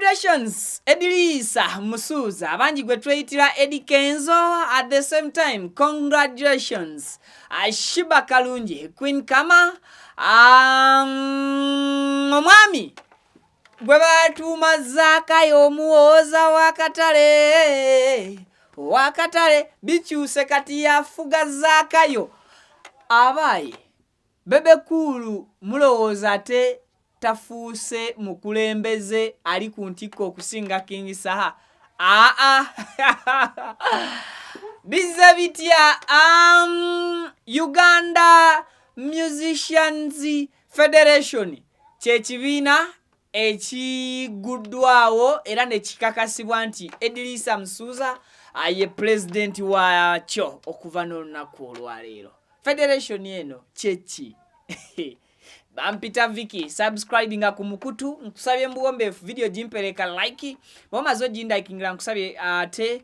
Congratulations, Eddy Musuza. Abanji gwe tweyitira Eddy Kenzo. At the same time, congratulations, Shiba Kalungi, Queen Kama, omwami gwe batuuma Zaakayo omuwooza wakatale bikyuse kati yafuga Zaakayo. Abaye Bebe kulu mulowooza ate tafuuse mukulembeze ali ku ntikko okusinga King Saha. Bize bitya. Uganda Musicians Federation kyekibiina ekiguddwawo era ne kikakasibwa nti Eddy Musuza ye president wakyo okuva n'olunaku olwaleero. Federation eno kyeki? Bampita Vicky subscribinga ku mukutu nkusabye mbuwombeefu video jimpereka like bomazo jindikingira nkusabye ate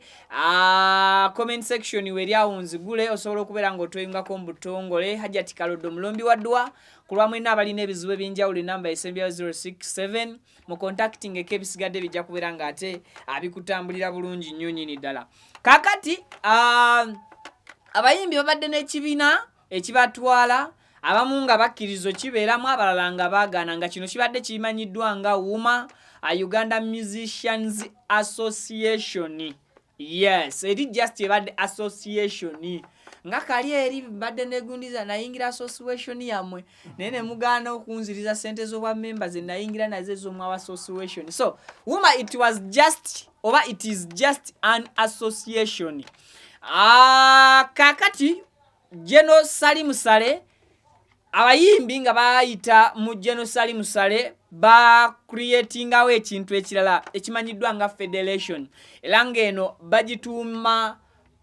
comment section weri awo nzigule osobola okubeera ng'otweyungako mu butongole Hajati Kalodo mulombi wa ddwa kulwa mwena abalina ebizibu ebyenjawulo enamba esembya 067 mu contacting ekebisigadde bijja kubeera ng'ate abikutambulira bulungi nnyo nnyini ddala. Kakati abayimbi babadde n'ekibiina ekibatwala abamu nga bakkirizo kibeeramu abalala nga baagaana nga kino kibadde kimanyiddwa nga Uganda Musicians Association. Yes, eri just ebadde association nga kali eri badde negundiza nayingira association yamwe naye ne mugaana okunziriza sente z'obwa members nayingira naze z'omwa association. So it was just it is just an association. Kakati Jeno Sali Musale abayimbi nga bayita mu Jeno Sali Musale ba creatingawo ekintu ekirala ekimanyiddwa nga federation era ng'eno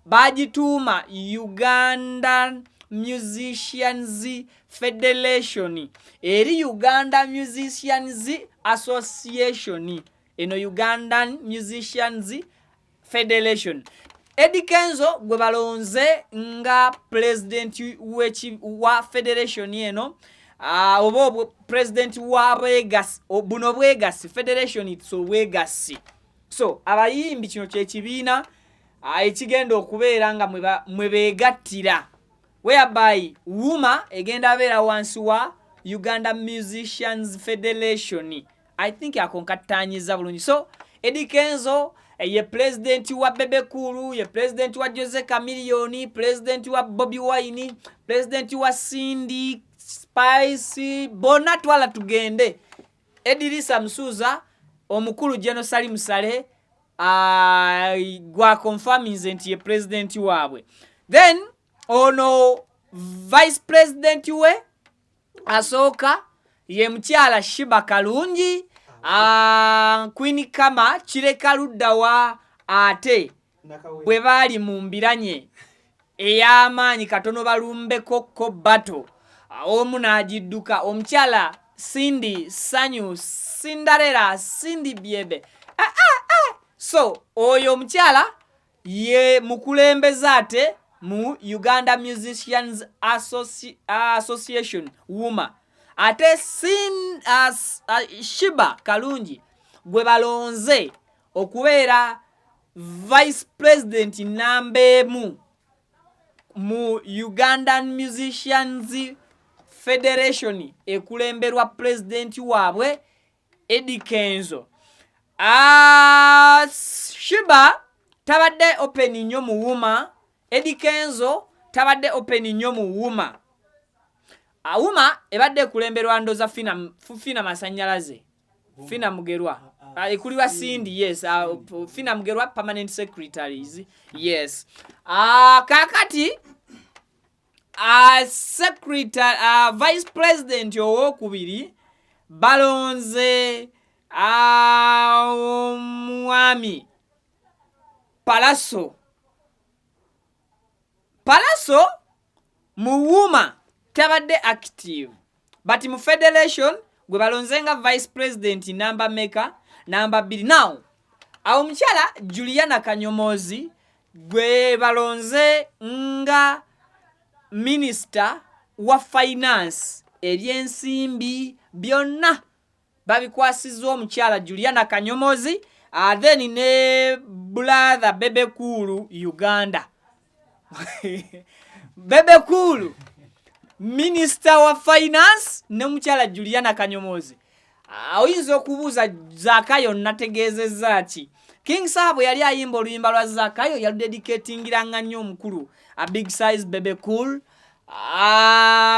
bagituuma Uganda Musicians Federation eri Uganda Musicians Association eno Ugandan Musicians Federation. Eddy Kenzo gwe balonze nga president wa federation eno obo president wa Bwegassi buno Bwegassi federation itso Bwegassi. So abayimbi kino kyekibiina ekigenda okubeera nga mwe beegattira whereby Wuma egenda abeera wansi wa Uganda Musicians Federation. I think akonkattanyiza bulungi. So Eddy Kenzo ye president wa Bebe Kulu, ye president wa Jose Chameleone, president wa Bobby Wine, president wa Cindy Spice, bona twala tugende. Eddy Musuza omukulu Jeno Sali Musale gwa confirming nti ye president waabwe. Then ono vice president we asooka ye mukyala Shiba Kalungi. Queen Kama kireka ludda wa ate bwe bali mu mbiranye ey'amaanyi katono balumbeko ko bato omu n'agidduka omukyala Cindy Sanyu Cinderella Cindy Bebe. So oyo omukyala ye mukulembeze ate mu Uganda Musicians Association Wuma. Ate Shiba Kalungi gwe balonze okubeera vice president namba mu Ugandan Musicians Federation ekulemberwa president waabwe Eddy Kenzo. Shiba tabadde open nnyo mu Wuma. Eddy Kenzo tabadde open nnyo mu Wuma. Wuma ebadde kulemberwa ndoza Fina Masanyalaze. Fina Mugerwa. Ekuliwa Cindy, yes. Fina Mugerwa permanent secretaries. Yes. Kakati secretary vice president owokubiri balonze omwami Palaso mu Wuma tabadde active but mu federation gwe balonze nga vice president namba 2. Now awo mukyala Juliana Kanyomozi gwe balonze nga minister wa finance ebyensimbi byonna babikwasizza omukyala Juliana Kanyomozi, then ne brother Bebe Kulu Uganda. Bebe Kulu Minister wa Finance ne mukyala Juliana Kanyomozi. Oyinza okubuuza Zakayo nategeezezza ki? King Saha yali ayimba oluyimba lwa Zakayo yaludedicatingira nnyo omukulu a big size Bebe Cool.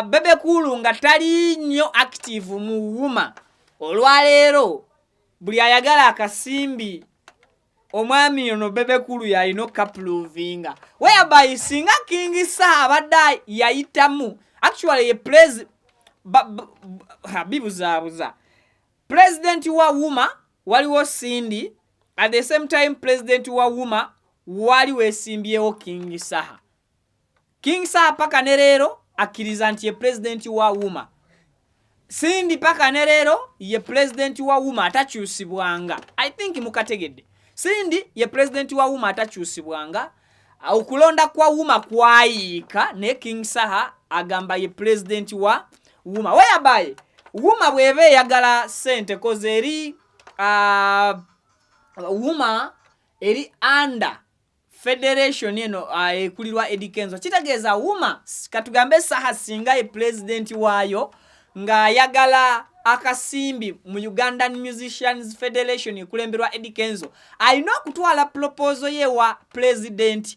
Bebe Cool nga tali nnyo active mu Wuma. Olwaleero buli ayagala akasimbi omwami ono Bebe Cool yalina okapulovinga. Whereby singa King Saha abadde yayitamu actually ye bibuzabuza president wa Wuma waliwo Cindy, at the same time president wa Wuma waliwo esimbyewo King Saha. King Saha paka nerero akkiriza nti ye president wa Wuma. Cindy paka nerero ye president wa Wuma atakyusibwanga. I think mukategedde. Cindy ye president wa Wuma atakyusibwanga. Okulonda kwa Wuma kwayiika ne King Saha agamba ye president wa Wuma. Whereby Wuma bwebe yagala sente koze eri Wuma eri under federation eno ekulirwa Eddy Kenzo. Kitegeeza Wuma katugambe Saha singa ye president waayo nga yagala akasimbi mu Ugandan Musicians Federation ekulemberwa Eddy Kenzo. Alina okutwala proposal ye wa president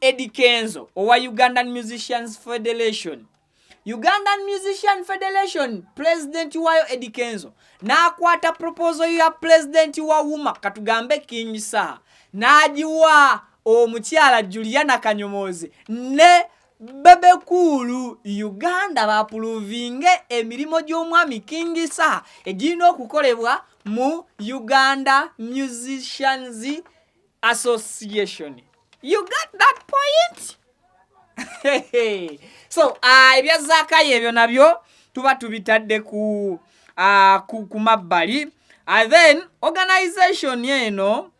Eddy Kenzo owa Ugandan Musicians Federation. Ugandan Musician Federation president wayo Eddy Kenzo nakwata proposal ya president wa Wuma katugambe King Saha najiwa omukyala Juliana Kanyomozi ne Bebe Kulu Uganda bapuluvinge emirimu gy'omwami King Saha egirina okukolebwa mu Uganda Musicians Association. You got that point? So ebya Zakayo ebyo nabyo tuba tubitadde ku mabbali. Then organization yeno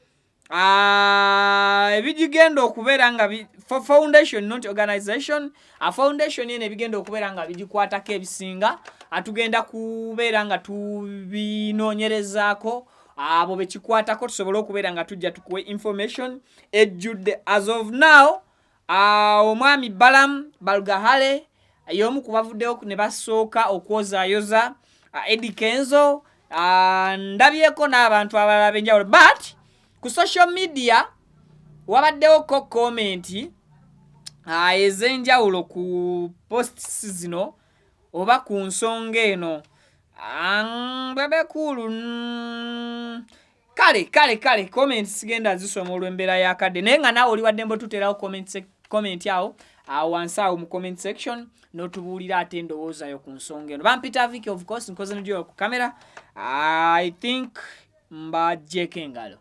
ebigenda okubeera nga for foundation not organization, a foundation yeno ebigenda okubeera nga bigikwatako ebisinga atugenda kubeera nga tubinoonyerezaako abo bekikwatako tusobole okubeera nga tujja tukuwe information ejjudde. As of now omwami Balam Balgahale y'omu ku bavuddeyo ne basooka okwozaayoza Eddy Kenzo. Ndabyeko n'abantu abalala b'enjawulo, but ku social media wabaddewo ko comment ez'enjawulo ku posts zino oba ku nsonga eno. Bebe Cool kale comment sigenda zisoma olw'embeera yakadde naye nga naawe oli waddembo tuterawo comment awo wansi awo mu comment section n'otubuulira ate endowooza yo ku nsonga eno. Bampita Vicky of course nkoze n'ojo ku kamera. I think mbajjeko engalo.